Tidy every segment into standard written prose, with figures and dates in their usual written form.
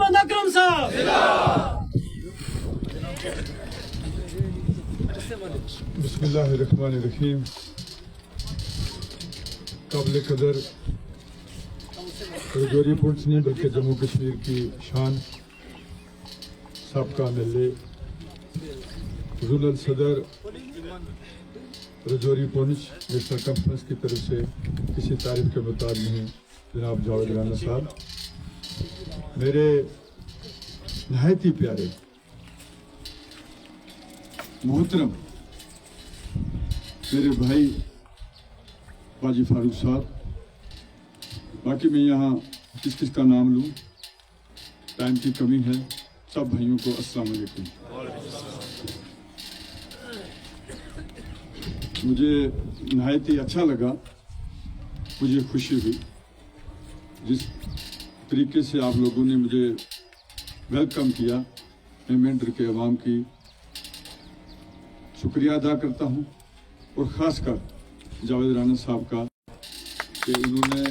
मोहम्मद अकरम साहब। बिस्मिल्लाहिर्रहमानिर्रहीम। काबिल कदर रजौरी पुलिस नहीं बल्कि जम्मू कश्मीर की शान साबका MLA जुलल सदर रजौरी पुंछ नेशनल कॉन्फ्रेंस की तरफ से किसी तारीफ के मुताबिक नहीं जनाब जावेद राना साहब, मेरे नहायत ही प्यारे मोहतरम मेरे भाई बाजी फारूक साहब, बाकी मैं यहाँ किस किस का नाम लूँ, टाइम की कमी है। सब भाइयों को अस्सलाम वालेकुम। मुझे नहायत ही अच्छा लगा, मुझे खुशी हुई जिस तरीके से आप लोगों ने मुझे वेलकम किया। मैं मेंढर के अवाम की शुक्रिया अदा करता हूँ और ख़ासकर जावेद राना साहब का कि उन्होंने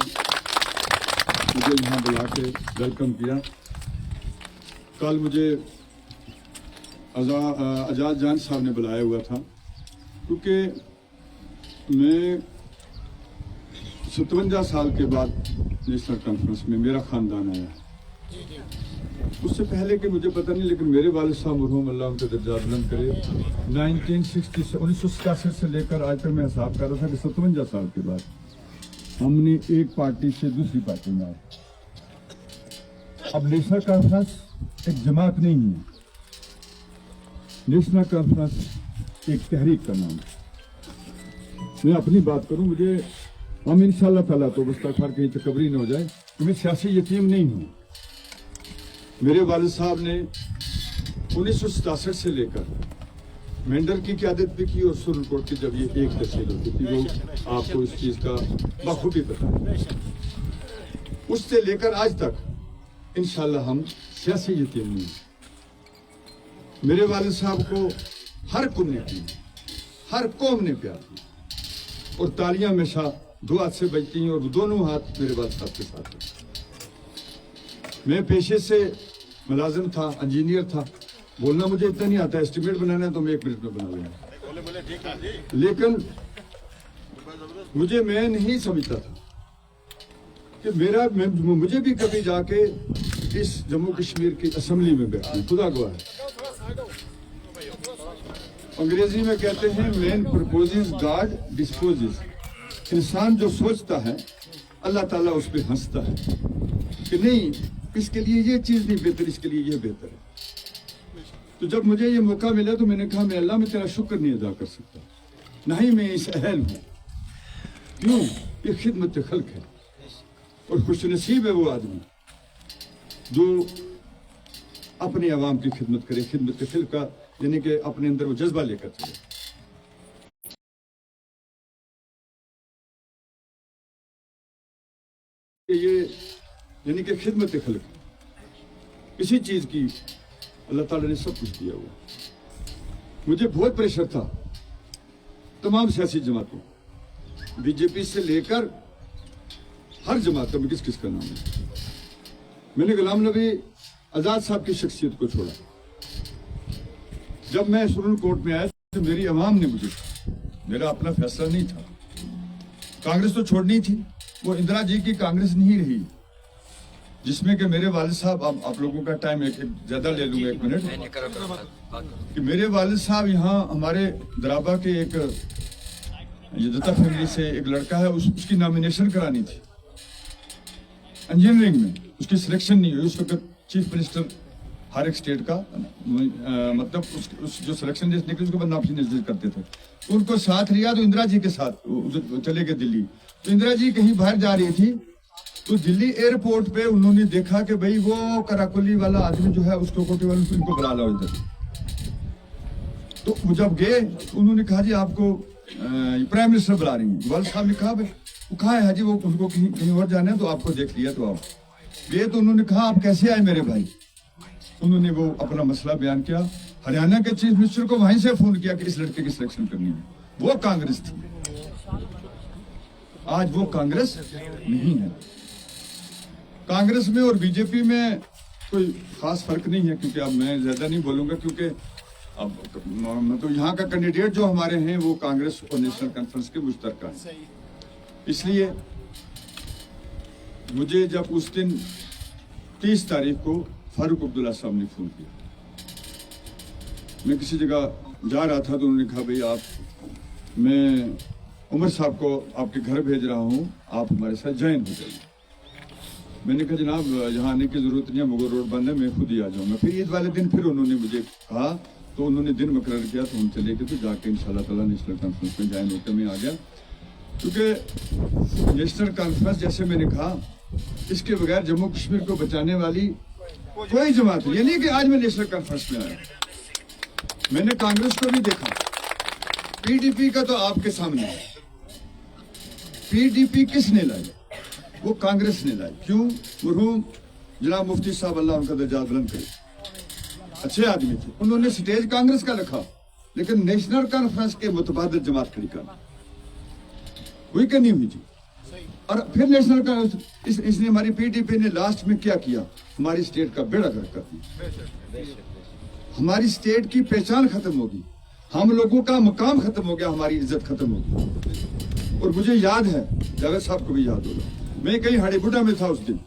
मुझे यहाँ बुला के वेलकम किया। कल मुझे आजाद जान साहब ने बुलाया हुआ था क्योंकि मैं 57 साल के बाद नेशनल कॉन्फ्रेंस में मेरा ख़ानदान आया। उससे पहले कि मुझे पता नहीं, लेकिन मेरे वालिद साहब मरहूम अल्लाह उनके दर्जात बुलंद करे 1967 से लेकर आज तक मैं हिसाब कर रहा था कि 57 साल के बाद हमने एक पार्टी से दूसरी पार्टी में आए। अब नेशनल कॉन्फ्रेंस एक जमात नहीं है, नेशनल कॉन्फ्रेंस एक तहरीक का नाम है। मैं अपनी बात करूं, मुझे हम इंशाअल्लाह ताला तो मुस्तक़बिल कहीं तकबरी न हो जाए कि मैं सियासी यतीम नहीं हूं। मेरे वालिद साहब ने 1967 से लेकर मेंढर की क़यादत भी की और सुरनकोट की जब ये एक तहसील होती थी, वो आपको इस चीज़ का बखूबी पता है। उससे लेकर आज तक इंशाअल्लाह हम सियासी यतीम नहीं हैं। मेरे वालिद साहब को हर कुन्ने की, हर कौम ने प्यार किया और तालियां हमेशा दो हाथ से बजती हैं और दोनों हाथ मेरे वालिद साहब के साथ हैं। मैं पेशे से मुलाजिम था, इंजीनियर था। बोलना मुझे इतना नहीं आता, एस्टिमेट बनाना है तो मैं 1 मिनट में बना लूंगा, लेकिन मैं नहीं समझता था कि मुझे भी कभी जाके इस जम्मू कश्मीर की असेंबली में बैठना, खुदा गवाह है। अंग्रेजी में कहते हैं मैन प्रपोजेस गॉड डिस्पोजेस। इंसान जो सोचता है अल्लाह ताला उस पर हंसता है कि नहीं, इसके लिए ये चीज़ नहीं बेहतर, इसके लिए ये बेहतर है। तो जब मुझे ये मौका मिला तो मैंने कहा मैं अल्लाह में तेरा शुक्र नहीं अदा कर सकता, ना ही मैं इस अहल हूँ। क्यों? ये खिदमत खल्क है और खुशनसीब है वो आदमी जो अपने अवाम की खिदमत करे। खिदमत खल्क का यानी कि अपने अंदर वो जज्बा लेकर चले। ये यानी कि खिदमत खल्क, इसी चीज की अल्लाह ताला ने सब कुछ दिया हुआ। मुझे बहुत प्रेशर था तमाम सियासी जमातों, बीजेपी से लेकर हर जमात का। किस किस का नाम है? मैंने गुलाम नबी आजाद साहब की शख्सियत को छोड़ा। जब मैं सुरनकोट में आया तो मेरी अवाम ने मुझे, मेरा अपना फैसला नहीं था, कांग्रेस तो छोड़नी थी। वो इंदिरा जी की कांग्रेस नहीं रही जिसमें कि मेरे वालिद साहब, आप लोगों का टाइम एक ज्यादा ले लूंगा, 1 मिनट, कि मेरे वालिद साहब यहाँ हमारे दराबा के एक यदता फैमिली से एक लड़का है, उसकी नॉमिनेशन करानी थी इंजीनियरिंग में, उसकी सिलेक्शन नहीं हुई। उस वक्त चीफ मिनिस्टर हर एक स्टेट का मतलब उस जो सिलेक्शन लिस्ट निकली उसके बाद नॉमिनेशन करते थे, उनको साथ लिया तो इंदिरा जी के साथ चले गए दिल्ली। तो इंदिरा जी कहीं बाहर जा रही थी तो दिल्ली एयरपोर्ट पे उन्होंने देखा कि भाई वो कराकुली वाला आदमी जो है उसको कोटी वाले उनको बुला लो इधर। तो जब गए उन्होंने कहा जी आपको प्राइम मिनिस्टर बुला रही हैं। वालिद साहब ने कहा भाई वो कहाँ है हाजी, वो उनको कहीं और जाना है तो आपको देख लिया तो आप गए। तो उन्होंने कहा आप कैसे आए मेरे भाई? उन्होंने वो अपना मसला बयान किया। हरियाणा के चीफ मिनिस्टर को वहीं से फोन किया कि इस लड़के की सिलेक्शन करनी है। वो कांग्रेस थी, आज वो कांग्रेस नहीं है। कांग्रेस में और बीजेपी में کوئی خاص فرق نہیں ہے، کیونکہ اب میں زیادہ نہیں بولوں گا، کیونکہ اب مطلب یہاں کا کینڈیڈیٹ جو ہمارے ہیں وہ کانگریس اور نیشنل کانفرنس کے مشترکہ ہیں. اس لیے مجھے جب اس دن 30 تاریخ کو فاروق عبداللہ صاحب نے فون کیا، میں کسی جگہ جا رہا تھا تو انہوں نے کہا بھئی آپ، میں عمر صاحب کو آپ کے گھر بھیج رہا ہوں، آپ ہمارے ساتھ جوائن ہو جائیے. میں نے کہا جناب یہاں آنے کی ضرورت نہیں ہے، مغل روڈ بند ہے، میں خود ہی آ جاؤں گا. پھر عید والے دن پھر انہوں نے مجھے کہا تو انہوں نے دن مقرر کیا تو ہم چلے گئے، تو جا کے انشاءاللہ تعالیٰ نیشنل کانفرنس میں جوائن ہو کے میں آ گیا. کیونکہ نیشنل کانفرنس جیسے میں نے کہا اس کے بغیر جموں کشمیر کو بچانے والی کوئی جماعت نہیں. یہ نہیں کہ آج میں نیشنل کانفرنس میں آیا، میں نے کانگریس کو بھی دیکھا. پی ڈی پی کا تو آپ کے سامنے ہے. پی ڈی پی کس نے لائی؟ وہ کانگریس نے لائی. کیوں؟ مرحوم جناب مفتی صاحب اللہ ان کا درجات بلند کرے، اچھے آدمی تھے، انہوں نے سٹیج کانگریس کا رکھا لیکن نیشنل کانفرنس کے متبادل جماعت کھڑی کرنا وہی کرنی ہوئی جی. اور پھر نیشنل کانفرنس اس نے ہماری پی ڈی پی نے لاسٹ میں کیا کیا؟ ہماری اسٹیٹ کا بیڑا گرک کر دیا. ہماری اسٹیٹ کی پہچان ختم ہوگی، ہم لوگوں کا مقام ختم ہو گیا، ہماری عزت ختم ہوگی. اور مجھے یاد ہے، جاوید صاحب کو بھی یاد ہوگا، میں کہیں ہاڑی بڈھا میں تھا اس دن.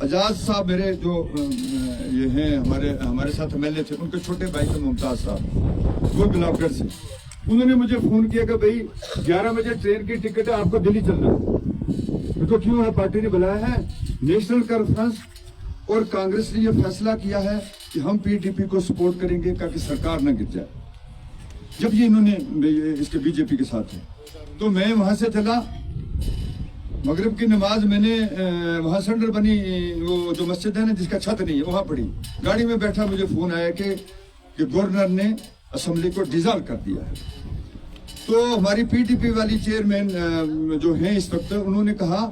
اجاز صاحب میرے جو یہ ہیں ہمارے ساتھ ایم ایل اے تھے، ان کے چھوٹے بھائی تھے ممتاز صاحب، وہ گلاب گڑھ سے. انہوں نے مجھے فون کیا کہ بھئی 11 بجے ٹرین کی ٹکٹ ہے، آپ کو دلی چلنا ہے. تو کیوں ہے؟ پارٹی نے بلایا ہے. نیشنل کانفرنس اور کانگریس نے یہ فیصلہ کیا ہے کہ ہم پی ڈی پی کو سپورٹ کریں گے تاکہ سرکار نہ گر جائے. جب یہ انہوں نے اس کے بی جے پی کے ساتھ ہے تو میں وہاں سے چلا. مغرب کی نماز میں نے وہاں سینٹر بنی وہ جو مسجد ہے نا جس کا چھت نہیں ہے وہاں پڑھی. گاڑی میں بیٹھا مجھے فون آیا کہ گورنر نے اسمبلی کو ڈیزالو کر دیا ہے. تو ہماری پی ڈی پی والی چیئرمین جو ہیں اس وقت، انہوں نے کہا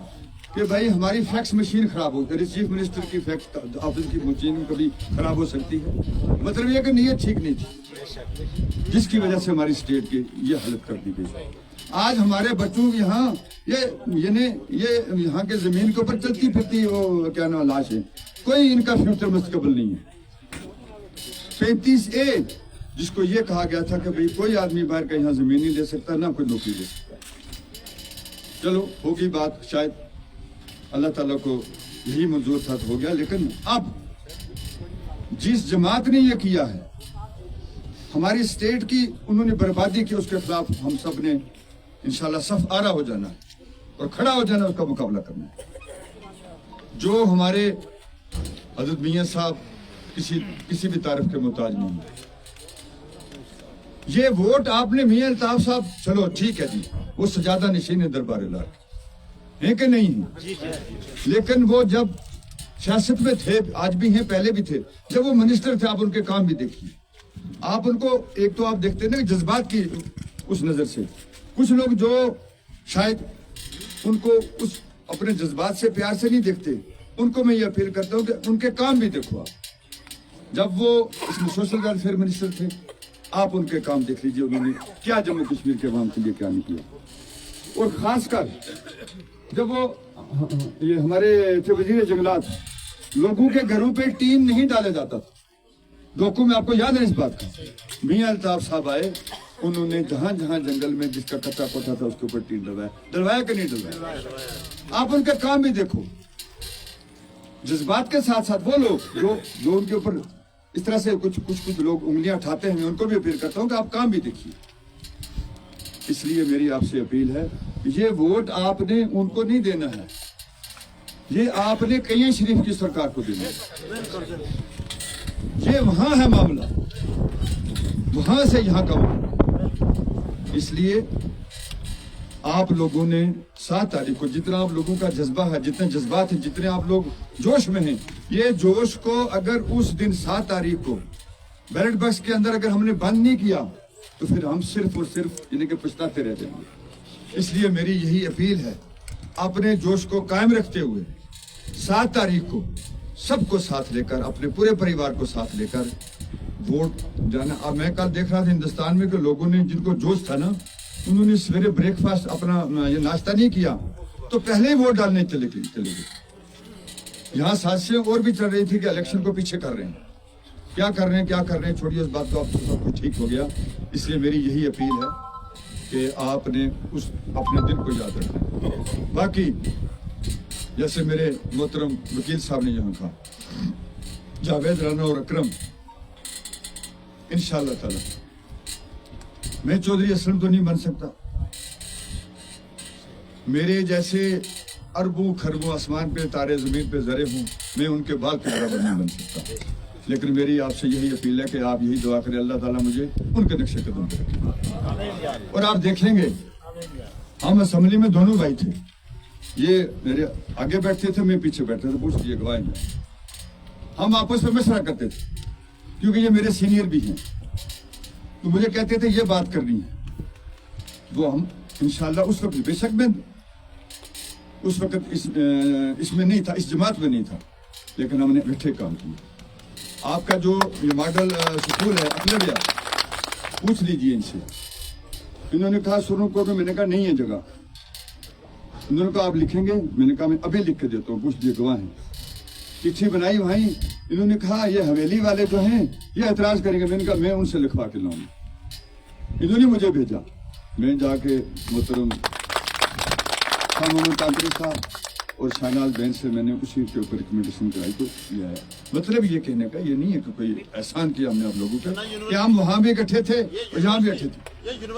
کہ بھائی ہماری فیکس مشین خراب ہو گئی، چیف منسٹر کی فیکس آفس کی مشین کبھی خراب ہو سکتی ہے. مطلب یہ کہ نیت ٹھیک نہیں تھی، جس کی وجہ سے ہماری اسٹیٹ کی یہ حالت کر دی گئی. آج ہمارے بچوں یہاں یہ یہاں کے زمین کے اوپر چلتی پھرتی وہ کیا نام لاش ہے، کوئی ان کا فیوچر مستقبل نہیں ہے. 35A جس کو یہ کہا گیا تھا کہ بھئی کوئی آدمی باہر کا یہاں زمین نہیں لے سکتا، نہ کوئی نوکری لے سکتا. چلو ہوگی بات، شاید اللہ تعالیٰ کو یہی منظور تھا تو ہو گیا. لیکن اب جس جماعت نے یہ کیا ہے ہماری اسٹیٹ کی انہوں نے بربادی کی، اس کے خلاف ہم سب نے انشاءاللہ صف آرا ہو جانا اور کھڑا ہو جانا، اس کا مقابلہ کرنا ہے. جو ہمارے حضرت میاں صاحب کسی بھی تعریف کے محتاج نہیں ہے. یہ ووٹ آپ نے میاں الطاف صاحب، چلو ٹھیک ہے جی، وہ سجادہ نشین ہے دربار الہی ہیں کہ نہیں ہیں، لیکن وہ جب سیاست میں تھے، آج بھی ہیں، پہلے بھی تھے، جب وہ منسٹر تھے آپ ان کے کام بھی دیکھیے. آپ ان کو ایک تو آپ دیکھتے ہیں جذبات کی اس نظر سے. کچھ لوگ جو شاید ان کو اس اپنے جذبات سے پیار سے نہیں دیکھتے، ان کو میں یہ اپیل کرتا ہوں کہ ان کے کام بھی دیکھو. آپ جب وہ اس میں سوشل ویلفیئر منسٹر تھے، آپ ان کے کام دیکھ لیجئے، انہوں نے کیا جموں کشمیر کے عوام کے لیے کیا نہیں کیا. اور خاص کر جب وہ یہ ہمارے تھے وزیر جنگلات، لوگوں کے گھروں پہ ٹین نہیں ڈالا جاتا تھا. ڈوکو میں آپ کو یاد ہے اس بات کا، میاں الطاف صاحب آئے، انہوں نے جہاں جہاں جنگل میں جس کا کچا کوٹھا تھا اس کے اوپر ٹین ڈلوایا کہ نہیں ڈلوایا. آپ ان کا کام بھی دیکھو. جذبات کے ساتھ ساتھ وہ لوگ جو ان کے اوپر اس طرح سے کچھ لوگ انگلیاں اٹھاتے ہیں، میں ان کو بھی اپیل کرتا ہوں کہ آپ کام بھی دیکھیے. اس لیے میری آپ سے اپیل ہے، یہ ووٹ آپ نے ان کو نہیں دینا ہے، یہ آپ نے کئیاں شریف کی سرکار کو دینا ہے. یہ وہاں ہے معاملہ، وہاں سے یہاں کا معاملہ. اس لیے آپ لوگوں نے 7 تاریخ کو جتنا آپ لوگوں کا جذبہ ہے، جتنے جذبات ہیں، جتنے آپ لوگ جوش میں ہیں، یہ جوش کو اگر اس دن 7 تاریخ کو بیلٹ باکس کے اندر اگر ہم نے بند نہیں کیا تو پھر ہم صرف اور صرف یعنی کہ پچھتاتے رہ جائیں گے. اس لیے میری یہی اپیل ہے، اپنے جوش کو قائم رکھتے ہوئے 7 تاریخ کو سب کو ساتھ لے کر، اپنے پورے پریوار کو ساتھ لے کر ووٹ جانا. اب میں کل دیکھ رہا تھا ہندوستان میں کہ لوگوں نے جن کو جوش تھا نا، انہوں نے سویرے بریک فاسٹ اپنا یہ ناشتہ نہیں کیا تو پہلے ہی ووٹ ڈالنے چلے گئے. यहाँ साजिशें और भी चल रही थी कि इलेक्शन को पीछे कर रहे हैं, क्या कर रहे हैं, छोड़िए इस बात को, आप सब कुछ ठीक हो गया। इसलिए मेरी यही अपील है कि आपने उस अपने दिल को याद रखें। बाकी जैसे मेरे मोहतरम वकील साहब ने यहाँ कहा, जावेद राना और अकरम इंशाअल्लाह ताला, मैं चौधरी असलम तो नहीं बन सकता, मेरे जैसे अरबों खरबों आसमान पे तारे जमीन पे जरे हूँ, मैं उनके बाल के बराबर नहीं बन सकता। लेकिन मेरी आपसे यही अपील है कि आप यही दुआ करें, अल्लाह ताला मुझे उनके नक्शे कदम पे रखे। और आप देखेंगे हम असेंबली में दोनों भाई थे, ये मेरे आगे बैठते थे, मैं पीछे बैठता था, पूछ लीजिए गवाह में। हम आपस में मशवरा करते थे क्योंकि ये मेरे सीनियर भी हैं, तो मुझे कहते थे ये बात करनी है, वो हम इंशाल्लाह उस वक्त, बेशक मैं उस वक्त इसमें नहीं था, इस जमात में नहीं था, लेकिन हमने इकट्ठे काम किए। आपका जो ये मॉडल स्कूल है अकलरिया, पूछ लीजिए इनसे। इन्होंने कहा सुरन कोट में, मैंने कहा नहीं है जगह। इन्होंने कहा आप लिखेंगे, मैंने कहा मैं अभी लिख के देता हूँ, पूछ लीजिए गवाह हैं। चिट्ठी बनाई वहीं, इन्होंने कहा ये हवेली वाले जो हैं ये एतराज करेंगे, मैंने कहा मैं उनसे लिखवा के लाऊंगा। इन्होंने मुझे भेजा, मैं जाके मोहतरम खान मोहम्मद तांत्रिक साहब और शाहनाज बहन से मैंने उसी के ऊपर रिकमेंडेशन कराई, तो लिया है। मतलब ये कहने का ये नहीं है कि कोई एहसान किया हमने आप लोगों का, कि हम वहाँ भी इकट्ठे थे और यहाँ भी इकट्ठे थे।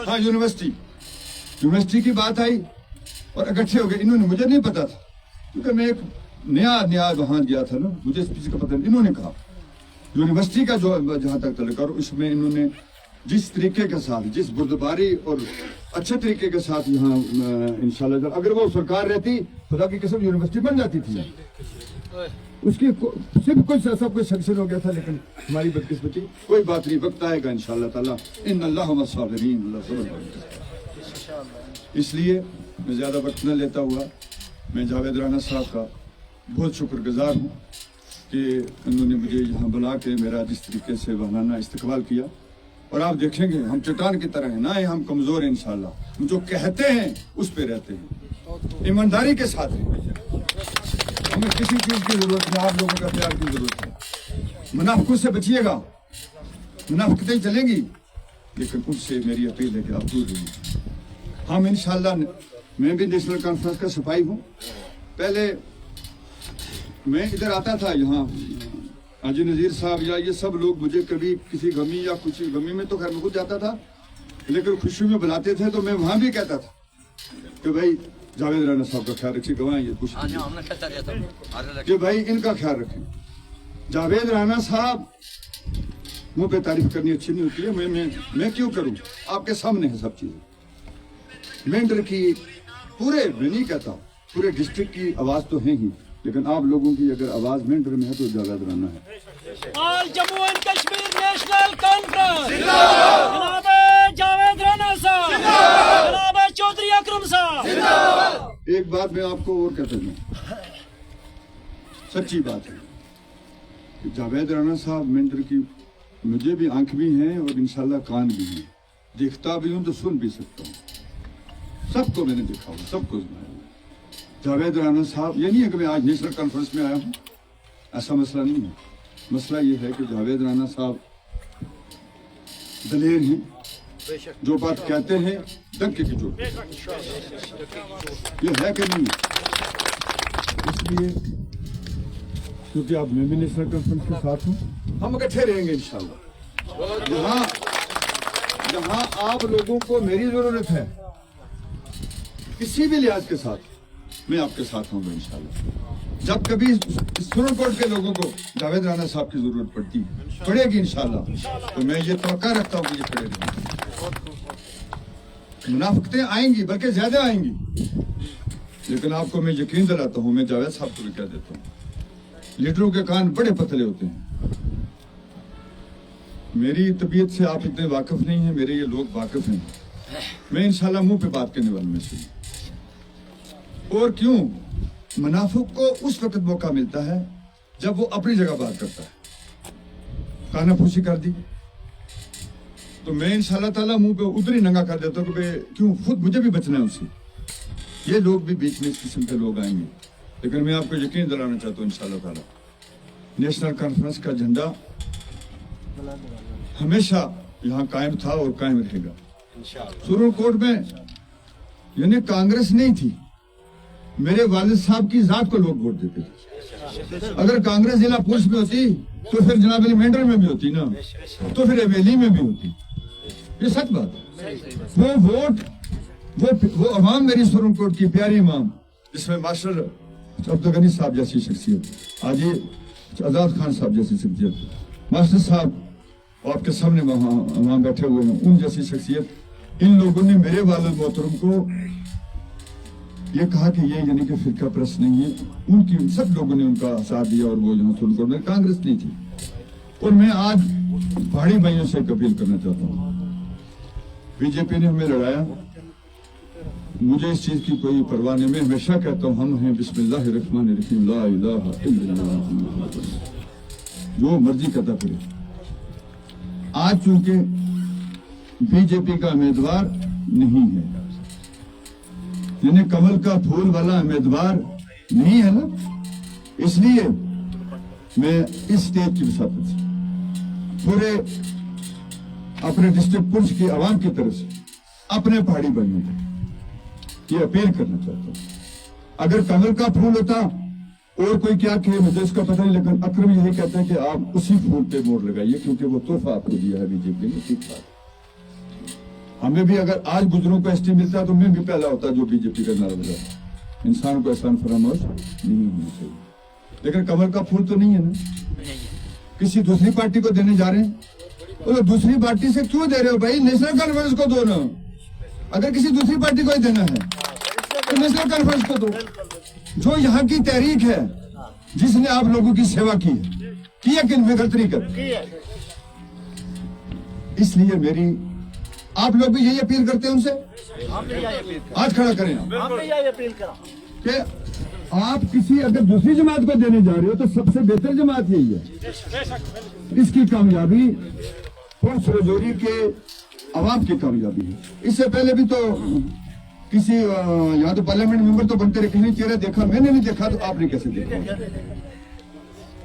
हाँ, यूनिवर्सिटी की बात आई और इकट्ठे हो गए। इन्होंने, मुझे नहीं पता था क्योंकि मैं एक नया वहाँ गया था ना, मुझे इस चीज़ का पता नहीं। इन्होंने कहा यूनिवर्सिटी का जो जहाँ तक तलक, और उसमें इन्होंने जिस तरीके के साथ, जिस बुर्दबारी और अच्छे तरीके के साथ यहाँ इंशाल्लाह, अगर वो सरकार रहती खुदा की कसम यूनिवर्सिटी बन जाती थी। उसकी सिर्फ कुछ ऐसा कोई सेक्शन हो गया था, लेकिन हमारी बदकिस्मती, कोई बात नहीं, वक्त आएगा इंशाल्लाह ताला, इन्नल्लाह मस्साबिरीन। इसलिए मैं ज़्यादा वक्त न लेता हुआ, मैं जावेद राना साहब का बहुत शुक्रगुजार हूँ कि उन्होंने मुझे यहाँ बुला के मेरा जिस तरीके से बहाना इस्तकबाल किया। और आप देखेंगे हम चट्टान की तरह हैं, ना ही हम कमज़ोर हैं इंशाल्लाह, हम जो कहते हैं उस पे रहते हैं, ईमानदारी के साथ हैं। हमें किसी चीज़ की ज़रूरत नहीं, आप लोगों का प्यार की ज़रूरत है। मुनाफिकों से बचिएगा, मुनाफिकतें चलेंगी, लेकिन उनसे मेरी अपील है कि आप दूर रहिए। हम इंशाल्लाह, मैं भी नेशनल कॉन्फ्रेंस का सिपाही हूँ। पहले मैं इधर आता था, यहाँ हाजी नज़ीर साहब या ये सब लोग मुझे कभी किसी गमी या कुछ गमी में तो खैर मैं खुद जाता था, लेकिन खुशी में बुलाते थे तो मैं वहाँ भी कहता था कि भाई जावेद राना साहब का ख्याल रखिए, गवाह ये कुछ कि भाई इनका ख्याल रखें। जावेद राना साहब, मुँह पे तारीफ करनी अच्छी नहीं होती है, मैं क्यों करूँ, आपके सामने है सब चीज़ें। मेंढर की पूरे, मैं नहीं कहता पूरे डिस्ट्रिक्ट की आवाज़ तो है ही, लेकिन आप लोगों की अगर आवाज मेंढर में है तो जावेद राना है। All Jammu and Kashmir national conference जनाब जावेद राना साहब, जनाब चौधरी अकरम साहब। एक बात मैं आपको और कहता हूँ, सच्ची बात है कि जावेद राना साहब मेंढर की, मुझे भी आंख भी हैं और इंशाल्लाह कान भी हैं, देखता भी हूँ तो सुन भी सकता हूँ, सबको मैंने देखा हुआ, सबको सुना। जावेद राना साहब, ये नहीं है कि मैं आज नेशनल कॉन्फ्रेंस में आया हूँ, ऐसा मसला नहीं है। मसला ये है कि जावेद राना साहब दलेर हैं, जो बात कहते हैं डंके की चोट, ये है कि नहीं? इसलिए क्योंकि आप मैं भी नेशनल कॉन्फ्रेंस के साथ हूँ, हम इकट्ठे रहेंगे इंशाल्लाह। जहाँ आप लोगों को मेरी जरूरत है, किसी भी लिहाज के साथ मैं आपके साथ हूँ इंशाल्लाह। जब कभी सुरन कोट के लोगों को जावेद राना साहब की जरूरत पड़ेगी इंशाल्लाह, तो मैं ये तवक्का रखता हूँ कि ये खड़े रहेंगे। मुनाफिकतें आएंगी, बल्कि ज्यादा आएंगी, लेकिन आपको मैं यकीन दिलाता हूँ, मैं जावेद साहब को भी कह देता हूँ, लीडरों के कान बड़े पतले होते हैं। मेरी तबीयत से आप इतने वाकिफ नहीं हैं, मेरे ये लोग वाकिफ हैं। मैं इंशाल्लाह मुंह पे बात करने वाले में से। और क्यों? मुनाफिक को उस वक्त मौका मिलता है जब वो अपनी जगह बात करता है। कानाफूसी कर दी तो मैं इंशाल्लाह ताला मुंह पे उधर ही नंगा कर देता हूँ कि क्यों, खुद मुझे भी बचना है उससे। ये लोग भी बीच में इस किस्म के लोग आएंगे, लेकिन मैं आपको यकीन दिलाना चाहता हूँ इंशाअल्लाह ताला नेशनल कॉन्फ्रेंस का झंडा हमेशा यहाँ कायम था और कायम रहेगा। सुप्रीम कोर्ट में यानी कांग्रेस नहीं थी, मेरे वालिद साहब की जात को लोग वोट देते थे। अगर कांग्रेस जिला पुलिस में होती तो फिर जनाब एलिमेंटर में भी होती ना, तो फिर अवेली में भी होती। ये सच बात है। वो वोट वो अवाम मेरी सुप्रीम कोर्ट की प्यारी इमाम, जिसमें मास्टर अब्दुल गनी साहब जैसी शख्सियत, आज ये आजाद खान साहब जैसी शख्सियत, मास्टर साहब आपके सामने वहां बैठे हुए हैं, उन जैसी शख्सियत, इन लोगों ने मेरे वालिद मोहतरम को ये कहा कि ये यानी कि फिरका प्रस्त नहीं है। उनकी सब लोगों ने उनका साथ दिया और वो यहाँ सुप्रीम कोर्ट में कांग्रेस नहीं थी। और मैं आज पहाड़ी भाइयों से एक अपील करना चाहता हूँ, बीजेपी ने हमें लड़ाया, मुझे इस चीज की कोई परवाह नहीं। मैं हमेशा कहता हूँ हम हैं बिस्मिल्लाहिर्रहमानिर्रहीम ला इलाहा इल्लल्लाह, जो मर्जी करता करे। आज चूंकि बीजेपी का उम्मीदवार नहीं है, यानी कमल का फूल वाला उम्मीदवार नहीं है ना, इसलिए मैं इस स्टेज की विसात से पूरे अपने डिस्ट्रिक्ट पुलिस की आवाम की तरफ से अपने पहाड़ी भाइयों को ये अपील करना चाहता हूं, अगर कमल का फूल होता और कोई क्या कहे मुझे इसका पता नहीं, लेकिन अक्रम यही कहता है कि आप उसी फूल पे मोड़ लगाइए क्योंकि वो तोहफा आपको दिया है बीजेपी ने। ठीक बात, हमें भी अगर आज गुजरों को एसटी मिलता तो मैं भी पहला होता जो बीजेपी का नारा बजा। इंसान को एहसान फरामोश नहीं होना चाहिए, लेकिन कमल का फूल तो नहीं है ना, किसी दूसरी पार्टी को देने जा रहे हैं। तो दूसरी पार्टी से क्यों दे रहे हो भाई, नेशनल कॉन्फ्रेंस को दो ना। अगर किसी दूसरी पार्टी को ही देना है तो नेशनल कॉन्फ्रेंस को दो, जो यहाँ की तहरीक है, जिसने आप लोगों की सेवा की है कि इनमें गलती कर। इसलिए मेरी आप लोग भी यही अपील करते हैं उनसे, हाथ खड़ा करें कि आप किसी अगर दूसरी जमात को देने जा रहे हो तो सबसे बेहतर जमात यही है। इसकी कामयाबी पुलिस रजौरी के आवाम की कामयाबी है। इससे पहले भी तो किसी यहाँ तो पार्लियामेंट मेंबर तो बनते रहे, किसी चेहरा देखा, मैंने नहीं देखा तो आपने कैसे देखा।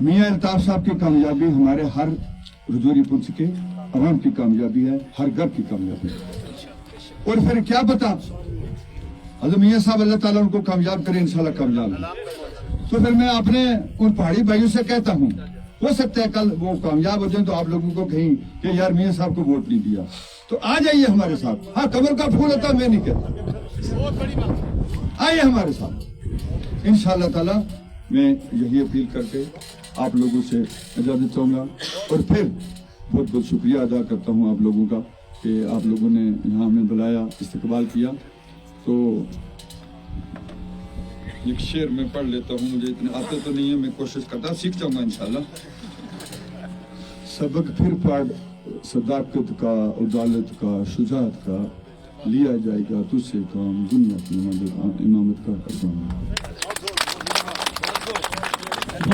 मियां अल्ताफ साहब की कामयाबी हमारे हर रजौरी पुलिस के आवाम की कामयाबी है, हर घर की कामयाबी है। और फिर क्या पता हज़रत मियां साहब अल्लाह ताला उनको कामयाब करे, इंशाल्लाह कामयाब। तो फिर मैं अपने उन पहाड़ी भाइयों से कहता हूँ, हो सकता है कल वो कामयाब हो जाए तो आप लोगों को कहीं कि यार मियां साहब को वोट नहीं दिया, तो आ जाइए हमारे साथ। हाँ, कमल का फूल होता मैं नहीं कहता, आइए हमारे साथ इंशाल्लाह ताला। मैं यही अपील करके आप लोगों से इजाजत चाहूंगा और फिर बहुत बहुत शुक्रिया अदा करता हूँ आप लोगों का कि आप लोगों ने यहाँ हमें बुलाया, इस्तकबाल किया। तो एक शेर मैं पढ़ लेता हूँ, मुझे इतने आते तो नहीं है, मैं कोशिश करता सीख जाऊंगा इंशाल्लाह। सबक फिर पढ़ सदाकत का, उदालत का, शुजात का, लिया जाएगा तुझसे काम, दुनिया की इमामत का कसम।